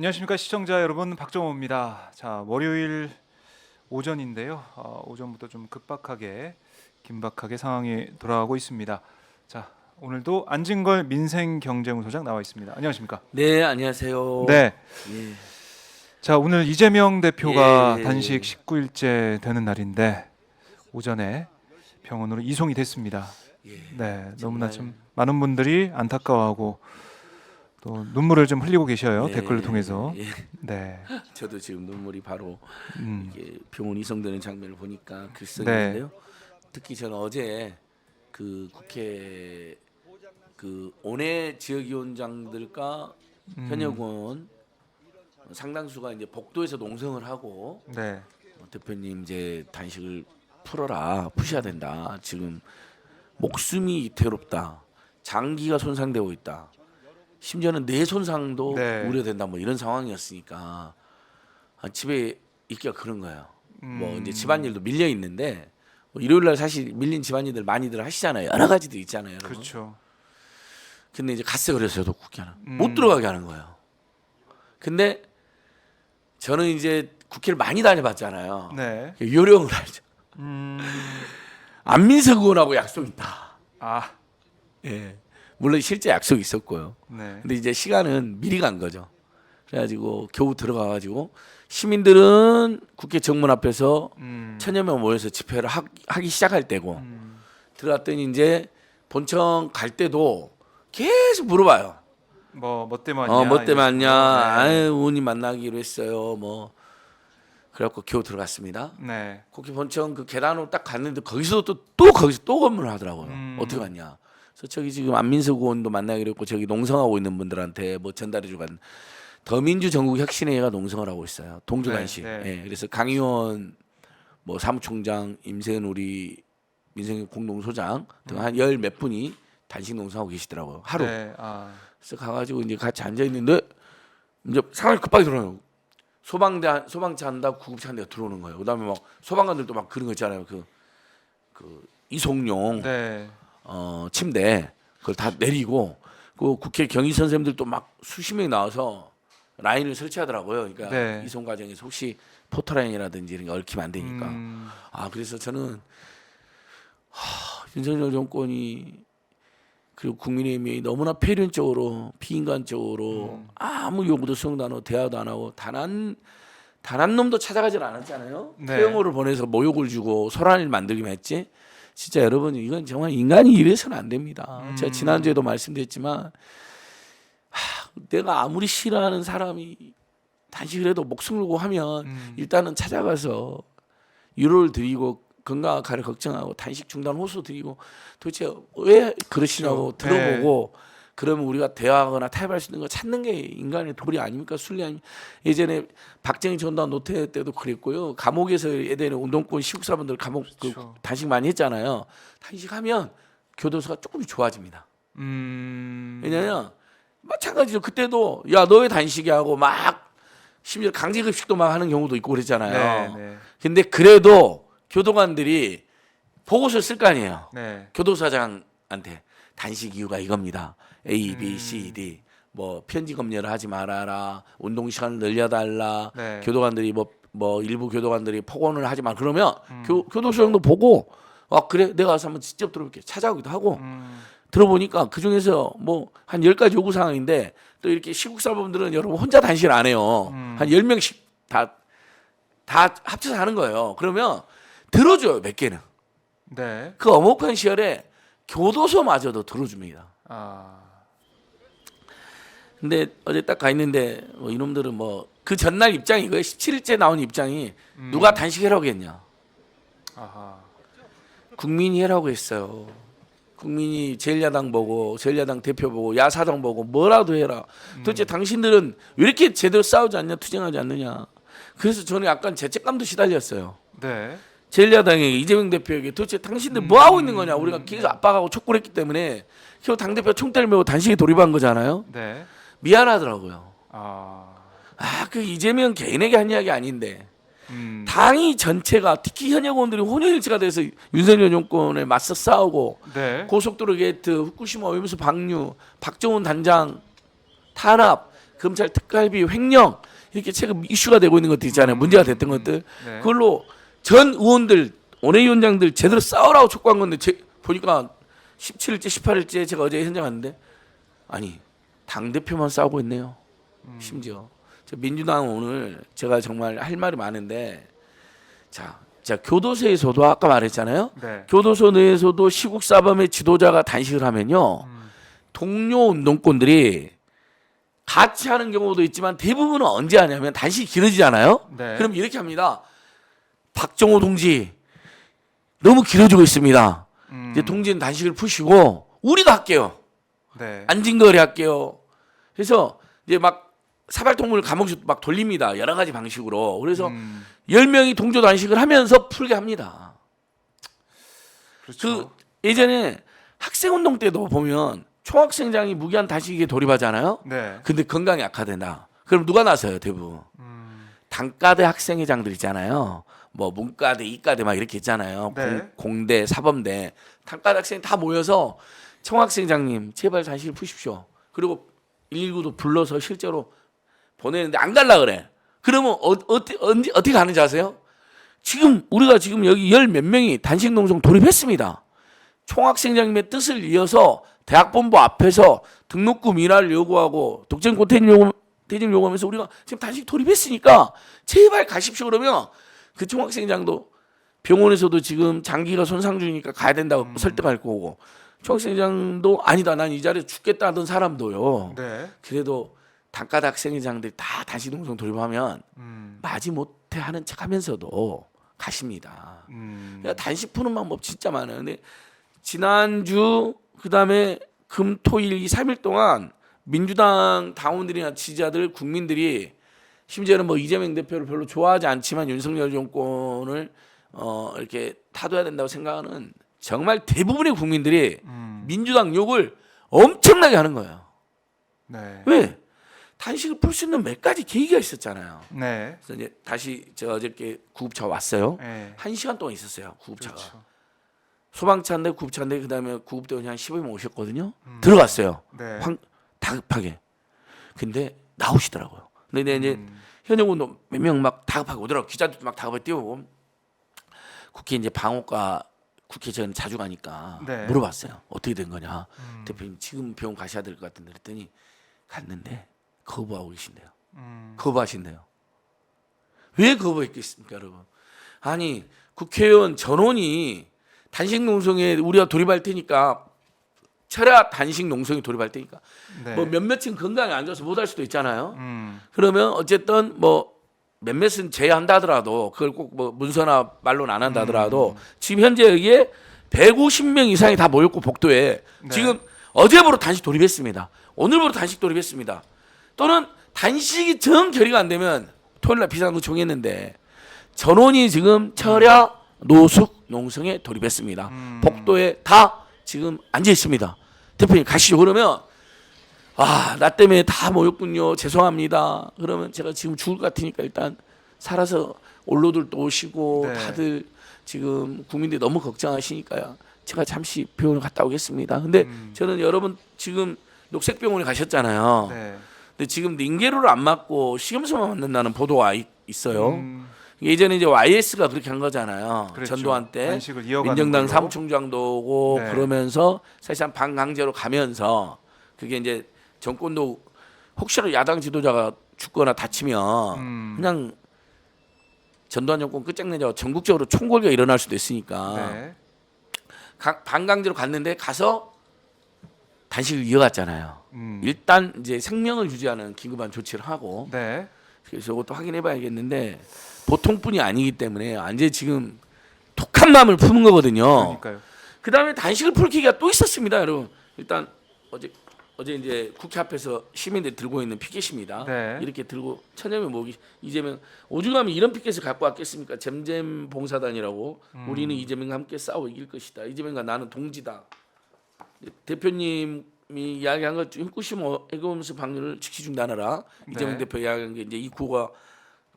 안녕하십니까 시청자 여러분, 박정호입니다. 자, 월요일 오전인데요. 오전부터 좀 급박하게 긴박하게 상황이 돌아가고 있습니다. 자, 오늘도 안진걸 민생경제연구소장 나와 있습니다. 안녕하십니까? 네, 안녕하세요. 네. 예. 자, 오늘 이재명 대표가 예. 단식 19일째 되는 날인데 오전에 병원으로 이송이 됐습니다. 예. 네, 너무나 정말. 좀 많은 분들이 안타까워하고 또 눈물을 좀 흘리고 계셔요. 네. 댓글을 통해서. 예. 네. 저도 지금 눈물이 바로 음. 이게 병원 이송되는 장면을 보니까 네. 글썽이는데요. 특히 저는 어제 그 국회 그 원외 지역위원장들과 현역 의원 상당수가 이제 복도에서 농성을 하고 네. 대표님 이제 단식을 푸셔야 된다. 지금 목숨이 위태롭다. 장기가 손상되고 있다. 심지어는 뇌 손상도 네. 우려된다. 뭐 이런 상황이었으니까 집에 있기가 그런 거예요. 뭐 이제 집안일도 밀려 있는데 뭐 일요일 날 사실 밀린 집안일들 많이들 하시잖아요. 여러 가지도 있잖아요. 여러분. 그렇죠. 근데 이제 갔어요. 그래서 저도 국회는 못 들어가게 하는 거예요. 근데 저는 이제 국회를 많이 다녀봤잖아요. 네. 요령을 알죠. 안민석 의원하고 약속 있다. 아, 예. 물론 실제 약속이 있었고요. 네. 근데 이제 시간은 미리 간 거죠. 그래가지고 겨우 들어가가지고 시민들은 국회 정문 앞에서 천여 명 모여서 집회를 하기 시작할 때고 들어갔더니 이제 본청 갈 때도 계속 물어봐요. 뭐 때문에 왔냐? 뭐 때문에 왔냐? 네. 아유, 의원님 만나기로 했어요. 뭐 그래갖고 겨우 들어갔습니다. 네. 국회 본청 그 계단으로 딱 갔는데 거기서 또 검문을 하더라고요. 어떻게 갔냐? 그래서 저기 지금 안민석 의원도 만나기로 했고 저기 농성하고 있는 분들한테 뭐 전달해주고 간 더민주 전국혁신회가 농성을 하고 있어요. 동주단식. 네, 네. 예, 그래서 강의원, 뭐 사무총장, 임세은 우리 민생 공동소장 등 한 열 몇 분이 단식 농성하고 계시더라고요. 하루. 네. 아. 그래서 가가지고 이제 같이 앉아 있는데 이제 상황이 급하게 들어요. 소방차 한다고 구급차 한 대가 들어오는 거예요. 그다음에 막 소방관들도 막 그런 거 있잖아요. 그 이송용 네. 침대 그걸 다 내리고 그 국회 경위 선생님들도 막 수십 명이 나와서 라인을 설치하더라고요. 그러니까 네. 이송 과정에서 혹시 포토라인이라든지 이런 게 얽히면 안 되니까. 그래서 저는 윤석열 정권이 그리고 국민의힘이 너무나 폐륜적으로 비인간적으로 아무 요구도 수용도 안 하고 대화도 안 하고 단 한 놈도 찾아가질 않았잖아요. 네. 태영호를 보내서 모욕을 주고 소란을 만들기만 했지. 진짜 여러분 이건 정말 인간이 이래서는 안 됩니다. 제가 지난주에도 말씀드렸지만 내가 아무리 싫어하는 사람이 단식을 해도 목숨 걸고 하면 일단은 찾아가서 위로를 드리고 건강하기를 걱정하고 단식 중단 호소 드리고 도대체 왜 그러시냐고 그렇죠. 들어보고 그러면 우리가 대화하거나 타협할 수 있는 거 찾는 게 인간의 도리 아닙니까? 순리 아닙니까? 예전에 박정희 전두환 노태 때도 그랬고요. 감옥에서 예전에 운동권 시국사분들 감옥 그렇죠. 단식 많이 했잖아요. 단식하면 교도소가 조금 좋아집니다. 왜냐면 마찬가지로 그때도 야 너 왜 단식이야 하고 막 심지어 강제급식도 막 하는 경우도 있고 그랬잖아요. 네. 네. 근데 그래도 교도관들이 보고서를 쓸 거 아니에요. 네. 교도사장한테 단식 이유가 이겁니다. A, B, C, D 뭐 편지 검열을 하지 말아라. 운동 시간을 늘려달라. 네. 교도관들이 뭐 일부 교도관들이 폭언을 하지 마. 그러면 교도소장도 보고 그래 내가 가서 한번 직접 들어볼게. 찾아오기도 하고 들어보니까 그 중에서 뭐 한 10가지 요구 사항인데 또 이렇게 시국사범들은 여러분 혼자 단식을 안 해요. 한 10명씩 다 합쳐서 하는 거예요. 그러면 들어줘요 몇 개는. 네. 그 엄혹한 시절에 교도소마저도 들어줍니다. 아. 근데 어제 딱 가 있는데 이놈들은 뭐 그 전날 입장이 거예요. 17일째 나온 입장이 누가 단식해라고 했냐. 아하. 국민이 해라고 했어요. 국민이 제1야당 보고 제1야당 대표 보고 야사당 보고 뭐라도 해라. 도대체 당신들은 왜 이렇게 제대로 싸우지 않냐 투쟁하지 않느냐. 그래서 저는 약간 죄책감도 시달렸어요. 네. 제1야당에게 이재명 대표에게 도대체 당신들 뭐 하고 있는 거냐. 우리가 계속 압박하고 촉구를 했기 때문에 결국 당대표 총대를 메고 단식에 돌입한 거잖아요. 네. 미안하더라고요. 아. 그 이재명 개인에게 한 이야기 아닌데 당이 전체가 특히 현역 의원들이 혼연일체가 돼서 윤석열 정권에 맞서 싸우고 네. 고속도로 게이트, 후쿠시마 오염수 방류, 박정훈 단장 탄압 검찰 특활비 횡령 이렇게 최근 이슈가 되고 있는 것들 있잖아요. 문제가 됐던 것들. 네. 그걸로 전 의원들 원외위원장들 제대로 싸우라고 촉구한 건데 보니까 17일째 18일째 제가 어제 현장 갔는데 아니 당대표만 싸우고 있네요. 심지어 민주당 오늘 제가 정말 할 말이 많은데 자 교도소에서도 아까 말했잖아요. 네. 교도소 내에서도 시국 사범의 지도자가 단식을 하면요. 동료 운동권들이 같이 하는 경우도 있지만 대부분은 언제 하냐면 단식이 길어지잖아요. 네. 그럼 이렇게 합니다. 박정호 동지 너무 길어지고 있습니다. 이제 동지는 단식을 푸시고 우리가 할게요. 네. 안진거리 할게요. 그래서 이제 막 사발통물 감옥에 막 돌립니다. 여러 가지 방식으로. 그래서 10명이 동조 단식을 하면서 풀게 합니다. 그렇죠. 예전에 학생운동 때도 보면 총학생장이 무기한 단식에 돌입하잖아요. 네. 근데 건강이 악화된다. 그럼 누가 나서요 대부분? 단과대 학생회장들 있잖아요. 뭐 문과대, 이과대 막 이렇게 있잖아요. 네. 공대, 사범대, 단과대 학생 다 모여서 총학생장님 제발 단식을 푸십시오. 그리고 119도 불러서 실제로 보내는데 안 갈라 그래. 그러면 어떻게 가는지 아세요? 지금 우리가 지금 여기 열 몇 명이 단식 농성 돌입했습니다. 총학생장님의 뜻을 이어서 대학본부 앞에서 등록금 인하를 요구하고 독재권 퇴진 요구하면서 우리가 지금 단식 돌입했으니까 제발 가십시오 그러면 그 총학생장도 병원에서도 지금 장기가 손상 중이니까 가야 된다고 설득할 거고 총학생장도 아니다 난 이 자리에 죽겠다 하던 사람도요. 네. 그래도 단과대 학생회장들이 다 단식 농성 돌입하면 마지못해 하는 척하면서도 가십니다. 그러니까 단식 푸는 방법 진짜 많아요. 근데 지난주 그다음에 금, 토, 일 이 3일 동안 민주당 당원들이나 지지자들 국민들이 심지어는 뭐 이재명 대표를 별로 좋아하지 않지만 윤석열 정권을 이렇게 타도해야 된다고 생각하는 정말 대부분의 국민들이 민주당 욕을 엄청나게 하는 거예요. 네. 왜? 단식을 풀 수 있는 몇 가지 계기가 있었잖아요. 네. 그래서 이제 다시 제가 어저께 구급차 왔어요. 네. 1시간 동안 있었어요. 구급차가. 그렇죠. 소방차인데 구급차인데 그다음에 구급대원이 한 15명 오셨거든요. 들어갔어요. 네. 다급하게. 근데 나오시더라고요. 근데 이제 현역원도 몇 명 막 다급하게 오더라고. 기자들도 막 다급하게 뛰어오고. 국회 이제 방어과 국회 저는 자주 가니까 네. 물어봤어요. 어떻게 된 거냐. 대표님 지금 병원 가셔야 될 것 같은데 그랬더니 갔는데 거부하고 계신대요. 거부하신대요. 왜 거부했겠습니까, 여러분? 아니 국회의원 전원이 단식 농성에 우리가 돌입할 테니까 철야 단식 농성에 돌입할 테니까 네. 뭐 몇몇은 건강이 안 좋아서 못 할 수도 있잖아요. 그러면 어쨌든 뭐 몇몇은 제외한다 하더라도 그걸 꼭 뭐 문서나 말로는 안 한다 하더라도 지금 현재 여기에 150명 이상이 다 모였고 복도에 네. 지금 어제부로 단식 돌입했습니다. 오늘부로 단식 돌입했습니다. 또는 단식이 정 결의가 안 되면 토요일날 비상구 정했는데 전원이 지금 철야 노숙 농성에 돌입했습니다. 복도에 다 지금 앉아 있습니다. 대표님 가시죠. 그러면 나 때문에 다 모였군요. 죄송합니다. 그러면 제가 지금 죽을 것 같으니까 일단 살아서 원로들도 오시고 네. 다들 지금 국민들이 너무 걱정하시니까요. 제가 잠시 병원을 갔다 오겠습니다. 근데 저는 여러분 지금 녹색병원에 가셨잖아요. 네. 근데 지금 링게루를 안 맞고 식염수만 맞는다는 보도가 있어요. 예전에 이제 YS가 그렇게 한 거잖아요. 그랬죠. 전두환 때 단식을 이어가는 민정당 걸로. 사무총장도 오고 네. 그러면서 사실상 반강제로 가면서 그게 이제 정권도 혹시라도 야당 지도자가 죽거나 다치면 그냥 전두환 정권 끝장내자고 전국적으로 총궐기가 일어날 수도 있으니까 네. 반강제로 갔는데 가서 단식을 이어갔잖아요. 일단 이제 생명을 유지하는 긴급한 조치를 하고 네. 그래서 이것도 확인해봐야겠는데 보통뿐이 아니기 때문에 완전 지금 독한 마음을 푸는 거거든요. 그러니까요. 그다음에 단식을 풀 기회가 또 있었습니다, 여러분. 일단 어제 이제 국회 앞에서 시민들이 들고 있는 피켓입니다. 네. 이렇게 들고 천여명 모기 이재명 오죽하면 이런 피켓을 갖고 왔겠습니까? 잼잼 봉사단이라고 우리는 이재명과 함께 싸워 이길 것이다. 이재명과 나는 동지다. 대표님이 이야기한 것 중 후쿠시마 핵오염수 방류를 즉시 중단하라. 이재명 네. 대표 이야기한 게 이제 이 구호가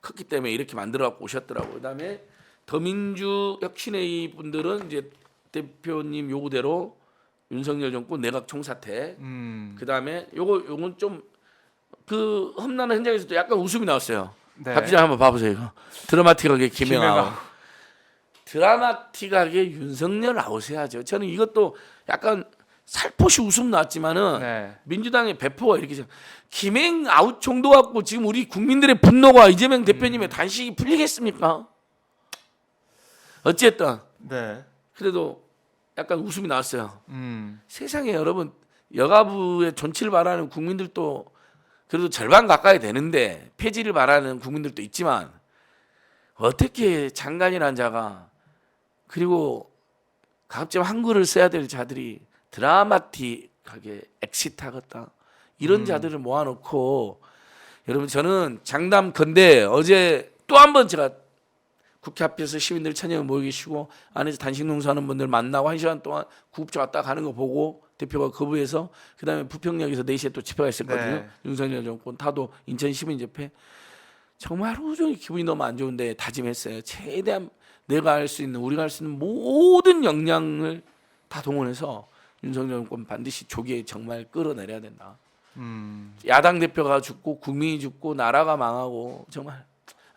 컸기 때문에 이렇게 만들어 갖고 오셨더라고요. 그다음에 더민주 혁신회의 분들은 이제 대표님 요구대로 윤석열 정권 내각 총사퇴. 그다음에 요건 좀 그 험난한 현장에서도 약간 웃음이 나왔어요. 네. 박 기자 한번 봐보세요. 이거. 드라마틱하게 김영하고 김영하. 드라마틱하게 윤석열 아웃해야죠. 저는 이것도 약간 살포시 웃음 나왔지만은 네. 민주당의 배포가 이렇게 김행 아웃 정도 갖고 지금 우리 국민들의 분노가 이재명 대표님의 단식이 풀리겠습니까? 어쨌든 네. 그래도 약간 웃음이 나왔어요. 음. 세상에 여러분 여가부의 존치를 바라는 국민들도 그래도 절반 가까이 되는데 폐지를 바라는 국민들도 있지만 어떻게 장관이라는 자가 그리고 가급적 한글을 써야 될 자들이 드라마틱하게 엑시트하겠다 이런 자들을 모아놓고 여러분 저는 장담컨대 어제 또 한 번 제가 국회 앞에서 시민들 천여 명 모여 계시고 안에서 단식 농사하는 분들 만나고 1시간 동안 구급차 왔다 가는 거 보고 대표가 거부해서 그다음에 부평역에서 4시에 또 집회가 있었거든요. 네. 윤석열 정권 타도 인천 시민 집회 정말 하루 종일 기분이 너무 안 좋은데 다짐했어요. 최대한 내가 할 수 있는 우리가 할 수 있는 모든 역량을 다 동원해서 윤석열 정권 반드시 조기에 정말 끌어내려야 된다. 야당 대표가 죽고 국민이 죽고 나라가 망하고 정말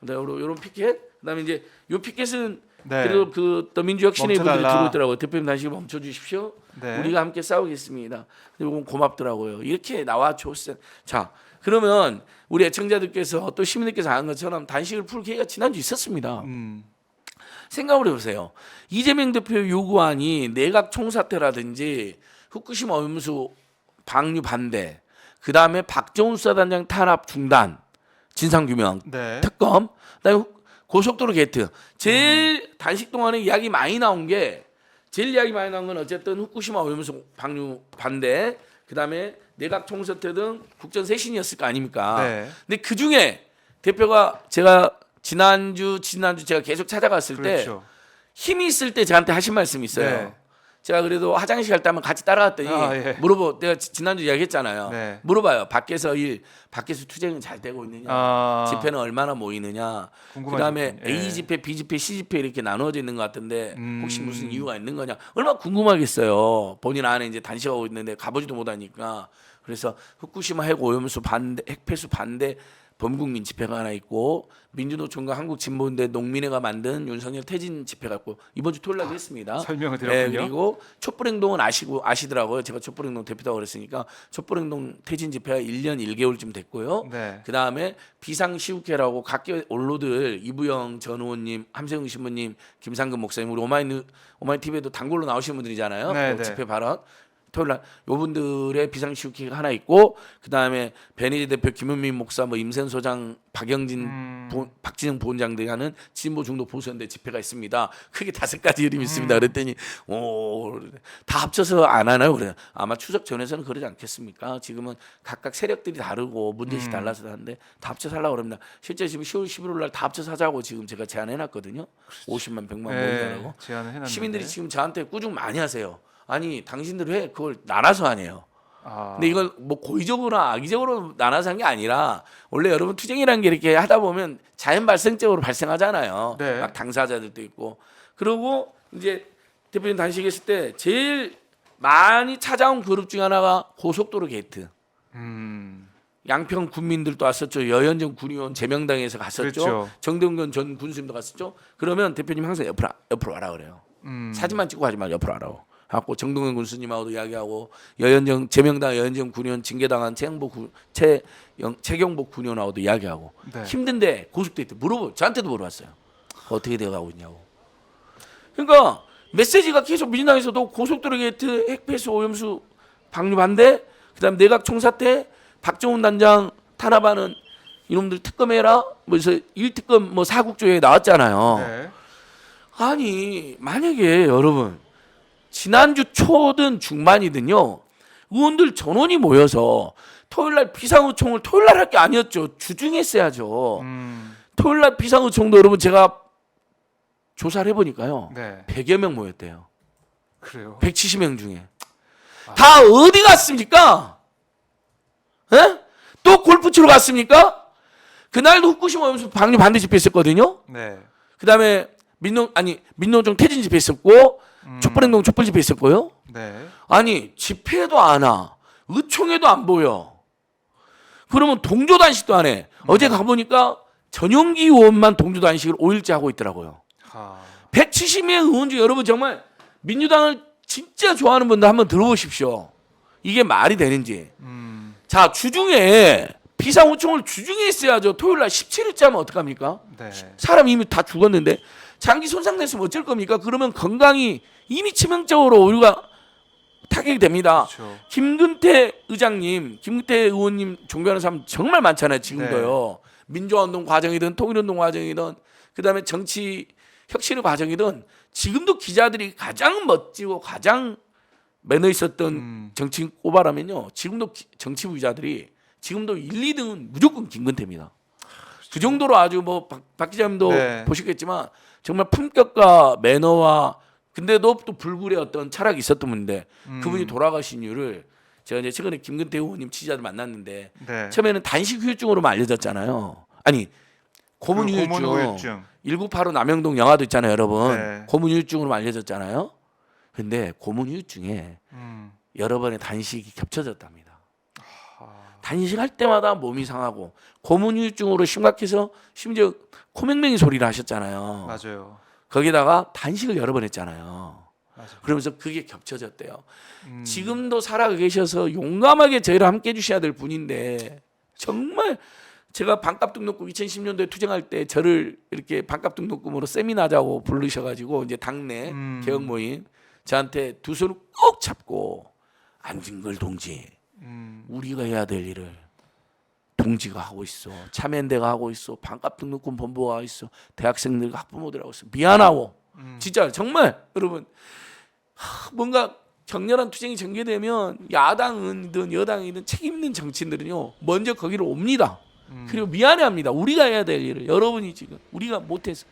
이런 피켓 그다음에 이제 요 피켓은 네. 그래도 그 더민주혁신의 분들이 멈춰달라. 들고 있더라고요. 대표님 단식을 멈춰 주십시오. 네. 우리가 함께 싸우겠습니다. 그리고 고맙더라고요. 이렇게 나와 줬어요. 자, 그러면 우리 애청자들께서 또 시민들께서 아는 것처럼 단식을 풀 기회가 지난주 있었습니다. 생각을 해보세요. 이재명 대표의 요구안이 내각 총사퇴라든지 후쿠시마 오염수 방류 반대, 그 다음에 박정훈 수사단장 탄압 중단, 진상규명, 네. 특검, 그다음에 고속도로 게이트. 제일 단식 동안에 이야기 많이 나온 게 제일 이야기 많이 나온 건 어쨌든 후쿠시마 오염수 방류 반대, 그다음에 내각 총사퇴 등 국정 쇄신이었을 거 아닙니까? 네. 근데 그 중에 대표가 제가 지난주 제가 계속 찾아갔을 때 그렇죠. 힘이 있을 때 저한테 하신 말씀이 있어요. 네. 제가 그래도 화장실 갈 때 한번 같이 따라갔더니 예. 내가 지난주 이야기했잖아요. 네. 물어봐요. 밖에서 투쟁은 잘 되고 있느냐? 집회는 얼마나 모이느냐? 궁금하죠. 그다음에 예. A 집회, B 집회, C 집회 이렇게 나누어져 있는 것 같은데 혹시 무슨 이유가 있는 거냐? 얼마나 궁금하겠어요. 본인 안에 이제 단식하고 있는데 가보지도 못하니까. 그래서 후쿠시마 핵 오염수 반대, 핵 폐수 반대 범국민 집회가 하나 있고 민주노총과 한국진보연대 농민회가 만든 윤석열 퇴진 집회가 있고 이번 주 토요일 날 했습니다. 설명을 드렸군요. 그리고 촛불행동은 아시더라고요. 제가 촛불행동 대표다고 그랬으니까 촛불행동 퇴진 집회가 1년 1개월쯤 됐고요. 네. 그 다음에 비상시국회라고 각계 언론들 이부영 전 의원님, 함세웅 신부님, 김상근 목사님 우리 오마이TV에도 단골로 나오시는 분들이잖아요. 네, 그 네. 집회 발언. 토요일날 요분들의 비상시국회가 하나 있고 그 다음에 베네디 대표 김은민 목사 뭐 임센 소장 박영진 박진영 부원장들이 하는 진보 중도 보수연대 집회가 있습니다. 크게 5가지 이름이 있습니다. 그랬더니 다 합쳐서 안 하나요? 그래요. 아마 추석 전에서는 그러지 않겠습니까? 지금은 각각 세력들이 다르고 문제식 달라서 하는데 다 합쳐서 하려고 그럽니다. 실제 지금 10월 11월 날 다 합쳐서 하자고 지금 제가 제안해놨거든요. 50만 100만 모이라고. 제안을 해놨는데 시민들이 지금 저한테 꾸중 많이 하세요. 아니 당신들 왜 그걸 나눠서 하네요. 근데 이걸 뭐 고의적으로나 악의적으로 나눠서 한 게 아니라 원래 여러분 투쟁이라는 게 이렇게 하다 보면 자연 발생적으로 발생하잖아요. 네. 막 당사자들도 있고. 그리고 이제 대표님 단식했을 때 제일 많이 찾아온 그룹 중에 하나가 고속도로 게이트. 양평 군민들도 왔었죠. 여현정 군의원 제명당에서 갔었죠. 그렇죠. 정동근 전 군수님도 갔었죠. 그러면 대표님 항상 옆으로 와라 그래요. 사진만 찍고 가지 말고 옆으로 와라고. 하고 정동현 군수님하고도 이야기하고 여현정 제명당 여현정 군의원 징계당한 최경복 군의원하고도 이야기하고 네. 힘든데 고속도로 저한테도 물어봤어요. 어떻게 돼가고 있냐고. 그러니까 메시지가 계속 민주당에서도 고속도로 게이트 핵폐수 오염수 방류 반대 그다음 내각 총사퇴 박정훈 단장 탄압하는 이놈들 특검해라 뭐서 1특검 뭐 사국조에 나왔잖아요. 네. 아니 만약에 여러분 지난주 초든 중반이든요 의원들 전원이 모여서 토요일날 비상의총을 토요일날 할 게 아니었죠. 주중에 했어야죠. 토요일날 비상의총도 여러분 제가 조사를 해보니까요 네. 100여 명 모였대요. 그래요. 170명 중에 다 어디 갔습니까? 에? 또 골프 치러 갔습니까? 그날도 후쿠시마 오염수 방류 반대 집회 있었거든요. 네. 그다음에 민노총 퇴진 집회 있었고 촛불행동 촛불 집회 있었고요. 네. 아니 집회에도 안 와. 의총에도 안 보여. 그러면 동조 단식도 안 해. 어제 가보니까 전용기 의원만 동조 단식을 5일째 하고 있더라고요. 170명 의원 중에 여러분 정말 민주당을 진짜 좋아하는 분들 한번 들어보십시오. 이게 말이 되는지. 자, 주중에 비상호총을 주중에 했어야죠. 토요일 날 17일째 하면 어떡합니까? 네. 사람이 이미 다 죽었는데 장기 손상됐으면 어쩔 겁니까? 그러면 건강이 이미 치명적으로 우리가 타격이 됩니다. 그렇죠. 김근태 의장님, 김근태 의원님 존경하는 사람 정말 많잖아요. 지금도요. 민주화운동 과정이든 통일운동 과정이든 그다음에 정치 혁신의 과정이든 지금도 기자들이 가장 멋지고 가장 매너 있었던 정치인 꼽아라면요. 지금도 정치부 기자들이 지금도 1, 2등은 무조건 김근태입니다. 그 정도로 아주 뭐 박 기자님도 네. 보셨겠지만 정말 품격과 매너와 근데도 또 불굴의 어떤 철학이 있었던 분인데 그분이 돌아가신 이유를 제가 이제 최근에 김근태 의원님 지지자들 만났는데 네. 처음에는 단식 후유증으로만 알려졌잖아요. 아니 고문 그 후유증. 고문 후유증. 1985 남영동 영화도 있잖아요, 여러분. 네. 고문 후유증으로 알려졌잖아요. 근데 고문 후유증에 여러 번의 단식이 겹쳐졌답니다. 단식할 때마다 몸이 상하고 고문 후유증으로 심각해서 심지어 코맹맹이 소리를 하셨잖아요. 맞아요. 거기다가 단식을 여러 번 했잖아요. 맞아요. 그러면서 그게 겹쳐졌대요. 지금도 살아 계셔서 용감하게 저희를 함께 해주셔야 될 분인데 정말 제가 반값 등록금 2010년도에 투쟁할 때 저를 이렇게 반값 등록금으로 세미나자고 부르셔가지고 이제 당내 개혁 모임 저한테 두 손을 꼭 잡고 안진걸 동지 우리가 해야 될 일을 동지가 하고 있어. 참여연대가 하고 있어. 반값 등록금 본부가 하고 있어. 대학생들과 학부모들 하고 있어. 미안하고 진짜 정말 여러분 뭔가 격렬한 투쟁이 전개되면 야당이든 여당이든 책임있는 정치인들은요 먼저 거기로 옵니다. 그리고 미안해합니다. 우리가 해야 될 일을 여러분이 지금 우리가 못해서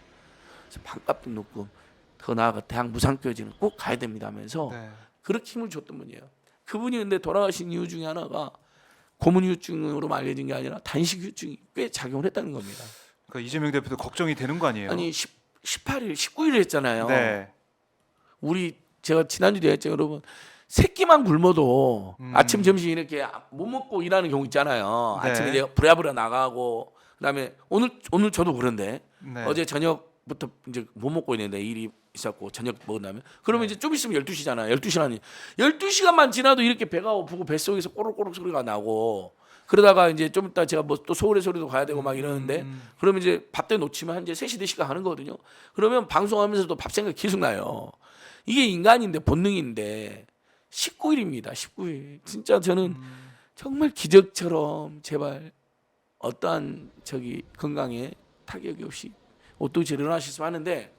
그래서 반값 등록금 더 나아가 대학 무상교육은 꼭 가야 됩니다 하면서 네. 그렇게 힘을 줬던 분이에요. 그분이 근데 돌아가신 이유 중에 하나가 고문 후유증으로 알려진 게 아니라 단식 후유증이 꽤 작용을 했다는 겁니다. 그러니까 이재명 대표도 걱정이 되는 거 아니에요? 아니 18일, 19일 했잖아요. 네. 우리 제가 지난주에 했죠, 여러분. 새끼만 굶어도 아침 점심 이렇게 못 먹고 일하는 경우 있잖아요. 네. 아침에 이제 부랴부랴 나가고 그다음에 오늘 저도 그런데 네. 어제 저녁부터 이제 못 먹고 있는데 일이 있었고 저녁 먹은 다음에 그러면 이제 좀 있으면 12시잖아요. 12시라니 12시간만 지나도 이렇게 배가 고프고 뱃속에서 꼬르꼬르 소리가 나고 그러다가 이제 좀 이따 제가 뭐 또 서울의 소리도 가야 되고 막 이러는데 그러면 이제 밥때 놓치면 한 이제 3시 4시가 하는 거거든요. 그러면 방송하면서도 밥 생각이 계속 나요. 이게 인간인데 본능인데 19일입니다. 19일. 진짜 저는 정말 기적처럼 제발 어떠한 건강에 타격이 없이 어떻게 일어나셨으면 하는데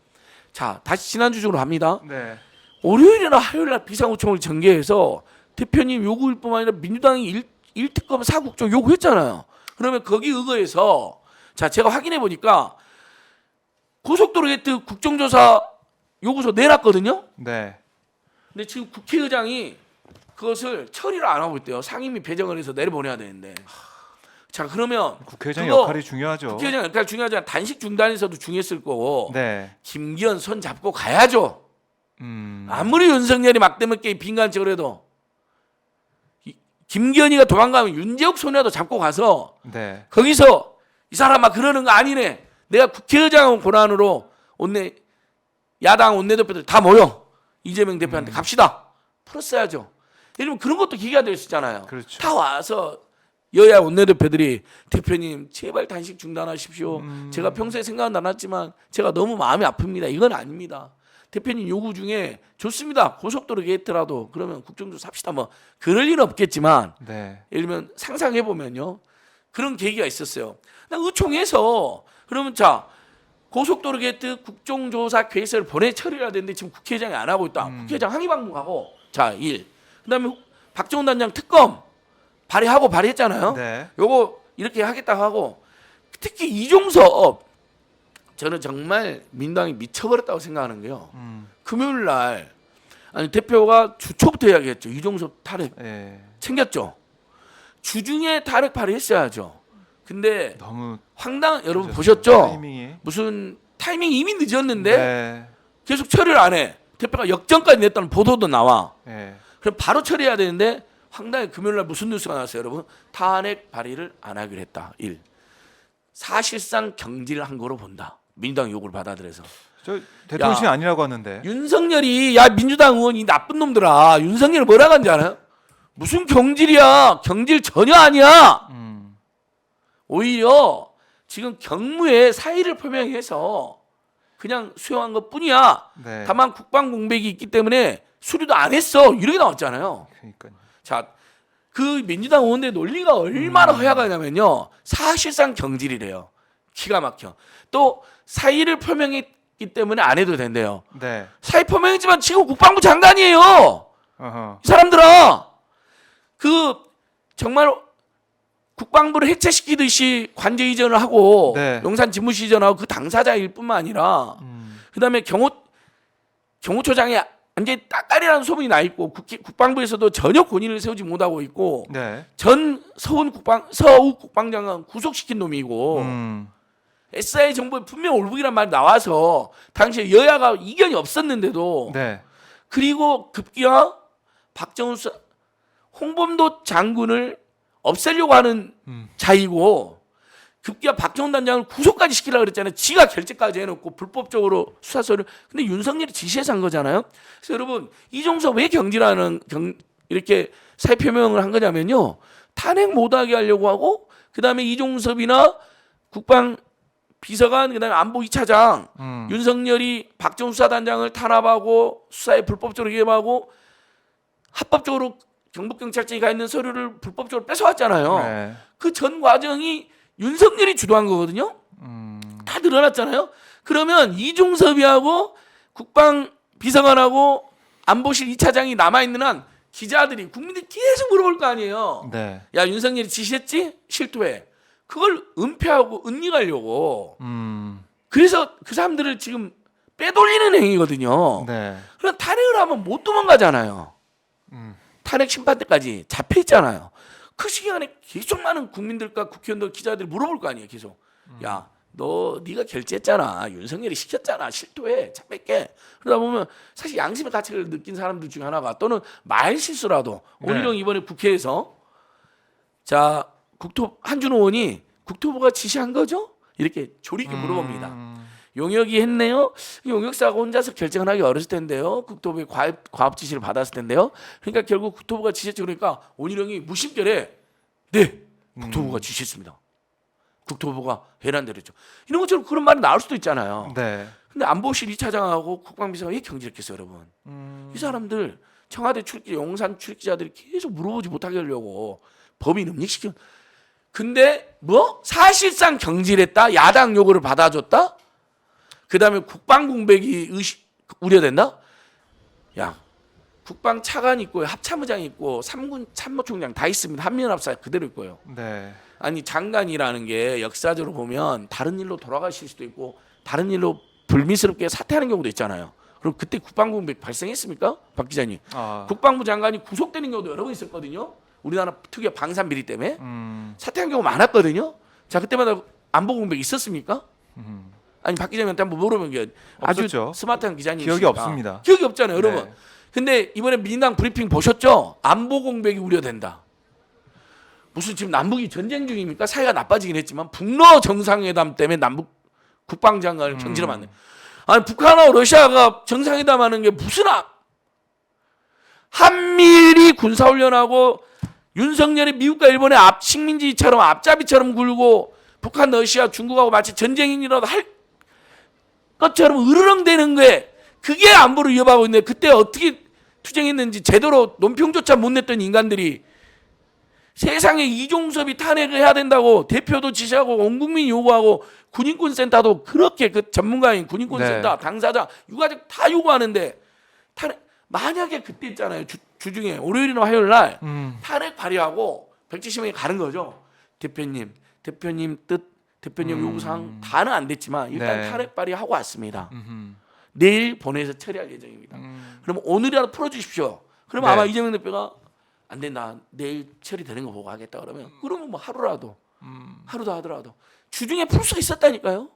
자 다시 지난주 중으로 합니다. 네. 월요일이나 화요일날 비상호총을 전개해서 대표님 요구일 뿐만 아니라 민주당이 1특검 4국정 요구했잖아요. 그러면 거기 의거해서 자 제가 확인해 보니까 고속도로 게이트 국정조사 요구서 내놨거든요. 네. 근데 지금 국회의장이 그것을 처리를 안 하고 있대요. 상임위 배정을 해서 내려보내야 되는데. 자 그러면 국회의장 그거 역할이 중요하죠. 국회의장 역할 중요하지만 단식 중단에서도 중요했을 거고 네. 김기현 손 잡고 가야죠. 아무리 윤석열이 막대먹게 빈간 척을 해도 김기현이가 도망가면 윤재욱 손이라도 잡고 가서 네. 거기서 이 사람 막 그러는 거 아니네. 내가 국회의장 권한으로 야당 원내대표들 다 모여 이재명 대표한테 갑시다. 풀었어야죠. 예를 들면 그런 것도 기회가 될 수 있잖아요. 그렇죠. 다 와서 여야 원내대표들이 대표님 제발 단식 중단하십시오. 제가 평소에 생각은 안 했지만 제가 너무 마음이 아픕니다. 이건 아닙니다. 대표님 요구 중에 좋습니다. 고속도로 게이트라도 그러면 국정조사 합시다. 뭐 그럴 일은 없겠지만 네. 예를 들면 상상해 보면요. 그런 계기가 있었어요. 나 의총해서 그러면 자 고속도로 게이트 국정조사 계획서를 보내 처리를 해야 되는데 지금 국회의장이 안 하고 있다. 국회의장 항의 방문하고 자 1. 그다음에 박정훈 단장 특검 발의했잖아요. 네. 요거 이렇게 하겠다 하고 특히 이종섭 저는 정말 민당이 미쳐버렸다고 생각하는 게요. 금요일 날 아니 대표가 주초부터 이야기했죠. 이종섭 탈핵 네. 챙겼죠. 주중에 탈핵 발의했어야죠. 근데 너무 여러분 늦었어요. 보셨죠? 타이밍이. 무슨 타이밍이 이미 늦었는데 네. 계속 처리를 안 해. 대표가 역전까지 냈다는 보도도 나와. 네. 그럼 바로 처리해야 되는데 황당히 금요일날 무슨 뉴스가 나왔어요, 여러분? 탄핵 발의를 안 하기로 했다. 1. 사실상 경질을 한 거로 본다. 민주당 요구를 받아들여서. 저 대통령이 아니라고 하는데. 윤석열이 야 민주당 의원이 나쁜 놈들아. 윤석열 뭐라고 하는지 알아요? 무슨 경질이야. 경질 전혀 아니야. 오히려 지금 경무에 사의를 표명해서 그냥 수용한 것뿐이야. 네. 다만 국방 공백이 있기 때문에 수리도 안 했어. 이렇게 나왔잖아요. 그러니까요. 자, 그 민주당 의원들의 논리가 얼마나 허약하냐면요. 사실상 경질이래요. 기가 막혀. 또 사의를 표명했기 때문에 안 해도 된대요. 네. 사의 표명했지만 지금 국방부 장관이에요. 어허. 이 사람들아. 그 정말 국방부를 해체시키듯이 관제 이전을 하고 네. 용산 집무실 이전하고 그 당사자일 뿐만 아니라 그다음에 경호처장이 완전히 따까리라는 소문이 나 있고 국방부에서도 전혀 권위를 세우지 못하고 있고 네. 전 서욱 국방장관 구속시킨 놈이고 SI 정부에 분명 올북이란 말이 나와서 당시에 여야가 이견이 없었는데도 네. 그리고 급기야 박정훈 홍범도 장군을 없애려고 하는 자이고 급기야 박정훈 단장을 구속까지 시키려고 그랬잖아요. 지가 결재까지 해놓고 불법적으로 수사서를. 근데 윤석열이 지시해서 한 거잖아요. 그래서 여러분 이종섭 왜 경질하는 이렇게 사의 표명을 한 거냐면요. 탄핵 못하게 하려고 하고 그다음에 이종섭이나 국방 비서관 그다음에 안보 2차장 윤석열이 박정훈 수사단장을 탄압하고 수사에 불법적으로 개입하고 합법적으로 경북경찰청이 가 있는 서류를 불법적으로 뺏어왔잖아요. 네. 그 전 과정이 윤석열이 주도한 거거든요. 다 드러났잖아요. 그러면 이종섭이하고 국방 비서관하고 안보실 2차장이 남아있는 한 기자들이 국민들이 계속 물어볼 거 아니에요. 네. 야 윤석열이 지시했지? 실토해. 그걸 은폐하고 은닉하려고. 그래서 그 사람들을 지금 빼돌리는 행위거든요. 네. 그럼 탄핵을 하면 못 도망가잖아요. 탄핵 심판 때까지 잡혀 있잖아요. 그 시간에 계속 많은 국민들과 국회의원들 기자들이 물어볼 거 아니에요. 계속. 야, 네가 결재했잖아. 윤석열이 시켰잖아. 실토해. 차 뺄게. 그러다 보면 사실 양심의 가책을 느낀 사람들 중에 하나가 또는 말 실수라도 네. 오히려 이번에 국회에서 자 한준호 의원이 국토부가 지시한 거죠? 이렇게 조리게 물어봅니다. 용역이 했네요. 용역사가 혼자서 결정을 하기 어렸을 텐데요. 국토부의 과업 지시를 받았을 텐데요. 그러니까 결국 국토부가 지시했죠. 그러니까 원희룡이 무심결에 네 국토부가 지시했습니다. 국토부가 해란 대로 했죠. 이런 것처럼 그런 말이 나올 수도 있잖아요. 네. 근데 안보실 2차장하고 국방비서가 왜 경질했겠어요, 여러분? 이 사람들 청와대 출입기 용산 출입기자들이 계속 물어보지 못하게 하려고 법인 음닉시켜. 근데 뭐 사실상 경질했다. 야당 요구를 받아줬다. 그다음에 국방 공백이 우려된다. 야, 국방 차관 있고 합참의장 있고 3군 참모총장 다 있습니다. 한미연합사 그대로 있고요. 네. 아니 장관이라는 게 역사적으로 보면 다른 일로 돌아가실 수도 있고 다른 일로 불미스럽게 사퇴하는 경우도 있잖아요. 그럼 그때 국방 공백 발생했습니까, 박 기자님? 국방부 장관이 구속되는 경우도 여러 번 있었거든요. 우리나라 특유의 방산 비리 때문에 사퇴한 경우 많았거든요. 자 그때마다 안보 공백 있었습니까? 아니 박 기자님한테 한번 물어보면 아주 없었죠. 스마트한 기자님 기억이 없습니다. 기억이 없잖아요, 네. 여러분. 근데 이번에 민당 브리핑 보셨죠? 안보 공백이 우려된다. 무슨 지금 남북이 전쟁 중입니까? 사이가 나빠지긴 했지만 북러 정상회담 때문에 남북 국방장관을 경질하면 안 돼. 아니 북한하고 러시아가 정상회담하는 게 무슨 한미일이 군사훈련하고 윤석열이 미국과 일본의 식민지처럼 앞잡이처럼 굴고 북한, 러시아, 중국하고 마치 전쟁이라도 할 것처럼 으르렁대는 거에 그게 안보를 위협하고 있는데 그때 어떻게 투쟁했는지 제대로 논평조차 못 냈던 인간들이 세상에 이종섭이 탄핵을 해야 된다고 대표도 지시하고 온 국민이 요구하고 군인권센터도 그렇게 그 전문가인 군인권센터 네. 당사자 유가족 다 요구하는데 탄핵 만약에 그때 있잖아요 주중에 월요일이나 화요일 날 탄핵 발의하고 170명이 가는 거죠. 대표님 뜻 대표님 요구사항 다는 안 됐지만 일단 네. 탄핵 발의하고 왔습니다. 내일 본회의에서 처리할 예정입니다. 그러면 오늘이라도 풀어주십시오. 그러면 네. 아마 이재명 대표가 안 된다. 내일 처리되는 거 보고 하겠다 그러면 그러면 뭐 하루라도 하루도 하더라도 주중에 풀 수가 있었다니까요.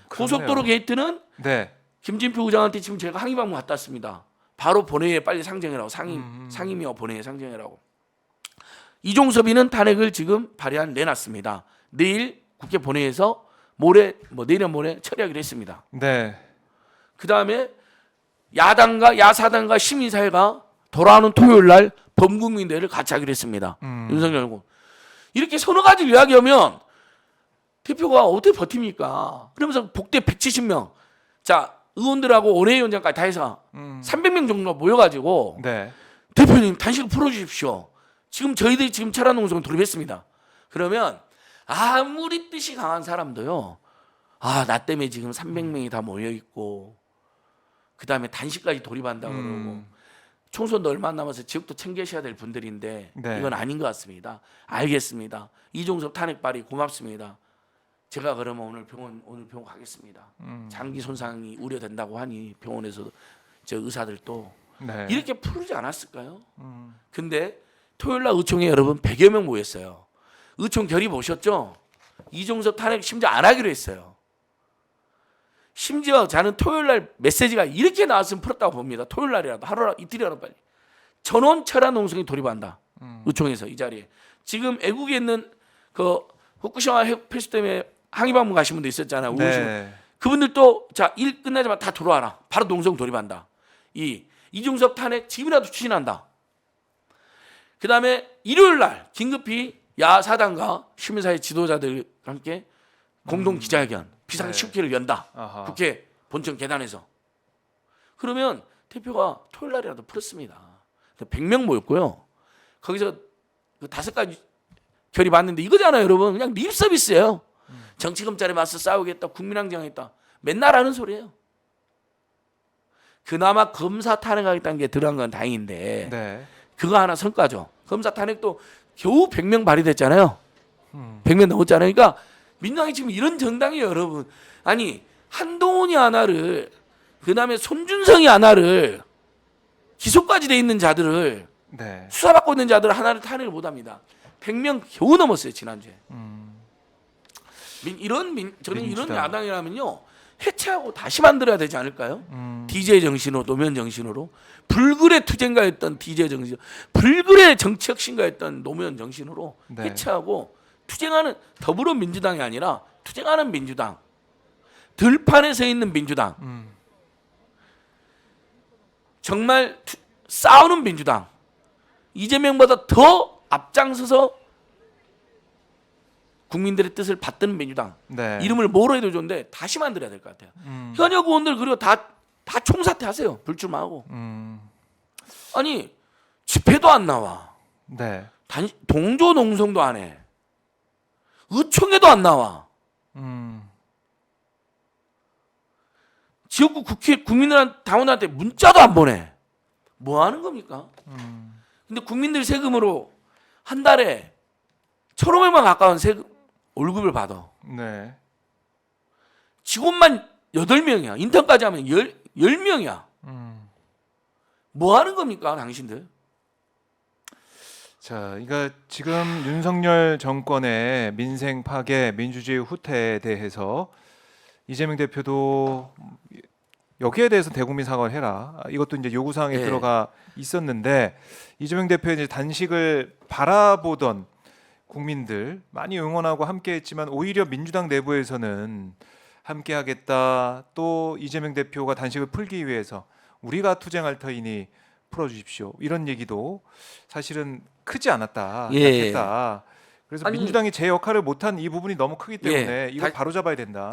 고속도로 게이트는 네. 김진표 의장한테 지금 제가 항의 방문 갔다 왔습니다. 바로 본회의에 빨리 상정해라고 상임위와 본회의에 상정해라고. 이종섭이는 탄핵을 지금 발의안 내놨습니다. 내일 국회 본회의에서 내년 모레 처리하기로 했습니다. 네. 그 다음에 야당과 야사당과 시민사회가 돌아오는 토요일 날 범국민대회를 같이 하기로 했습니다. 윤석열 후보. 이렇게 서너 가지를 이야기하면 대표가 어떻게 버팁니까? 그러면서 복대 170명. 자, 의원들하고 원외위원장까지 다 해서 300명 정도 모여가지고 네. 대표님 단식을 풀어주십시오. 지금 저희들이 지금 철학농성을 돌입했습니다. 그러면 아무리 뜻이 강한 사람도요. 나 때문에 지금 300명이 다 모여있고 그 다음에 단식까지 돌입한다고 그러고 총선도 얼마 안 남아서 지역도 챙기셔야 될 분들인데 네. 이건 아닌 것 같습니다. 알겠습니다. 이종섭 탄핵 발의 고맙습니다. 제가 그러면 오늘 병원 가겠습니다. 장기 손상이 우려된다고 하니 병원에서 저 의사들도 네. 이렇게 풀지 않았을까요? 근데 토요일 날 의총에 여러분 100여 명 모였어요. 의총 결의 보셨죠? 이종섭 탄핵 심지어 안 하기로 했어요. 심지어 저는 토요일 날 메시지가 이렇게 나왔으면 풀었다고 봅니다. 토요일 날이라도 하루라도 이틀이라도 빨리. 전원 철학 농성이 돌입한다. 의총에서 이 자리에. 지금 애국에 있는 그 후쿠시마 핵 폐수 때문에 항의 방문 가신 분도 있었잖아요. 네. 그분들도 자, 일 끝나자마자 다 들어와라. 바로 농성 돌입한다. 이종섭 탄핵 지금이라도 추진한다. 그다음에 일요일 날 긴급히 야사당과 시민사회 지도자들과 함께 공동 기자회견 비상 네. 10기를 연다. 아하. 국회 본청 계단에서. 그러면 대표가 토요일 날이라도 풀었습니다. 100명 모였고요. 거기서 그 5가지 결의 봤는데 이거잖아요, 여러분. 그냥 립 서비스예요. 정치검찰에 맞서 싸우겠다, 국민항쟁하겠다. 맨날 하는 소리예요. 그나마 검사 탄핵하겠다는 게 들어간 건 다행인데 네. 그거 하나 성과죠. 검사 탄핵도 겨우 100명 발의됐잖아요. 100명 넘었잖아요. 그러니까 민주당이 지금 이런 정당이에요, 여러분. 아니 한동훈이 하나를 그다음에 손준성이 하나를 기소까지 돼 있는 자들을 네. 수사받고 있는 자들을 하나를 탄핵을 못합니다. 100명 겨우 넘었어요 지난주에. 저는 이런 민주당. 야당이라면요 해체하고 다시 만들어야 되지 않을까요? DJ 정신으로 노무현 정신으로 불굴의 투쟁가였던 DJ 정신, 불굴의 정치혁신가였던 노무현 정신으로 네. 해체하고 투쟁하는 더불어민주당이 아니라 투쟁하는 민주당, 들판에 서 있는 민주당, 정말 싸우는 민주당, 이재명보다 더 앞장서서 국민들의 뜻을 받드는 민주당. 네. 이름을 뭐로 해도 좋은데 다시 만들어야 될 것 같아요. 현역 의원들 그리고 다 총사퇴하세요. 불출마하고. 아니 집회도 안 나와. 네. 동조 농성도 안 해. 의총에도 안 나와. 지역구 국회 국민들한테 당원한테 문자도 안 보내. 뭐 하는 겁니까? 근데 국민들 세금으로 한 달에 1,500만 가까운 세금 월급을 받아. 네. 직원만 8명이야. 인턴까지 하면 10명이야. 뭐 하는 겁니까, 당신들? 자, 그러니까 지금 윤석열 정권의 민생 파괴, 민주주의 후퇴에 대해서 이재명 대표도 여기에 대해서 대국민 사과를 해라. 이것도 이제 요구 사항에 네. 들어가 있었는데 이재명 대표의 이제 단식을 바라보던 국민들 많이 응원하고 함께했지만 오히려 민주당 내부에서는 함께하겠다. 또 이재명 대표가 단식을 풀기 위해서 우리가 투쟁할 터이니 풀어주십시오. 이런 얘기도 사실은 크지 않았다. 예. 약했다. 그래서 아니, 민주당이 제 역할을 못한 이 부분이 너무 크기 때문에 예. 이거 바로 잡아야 된다.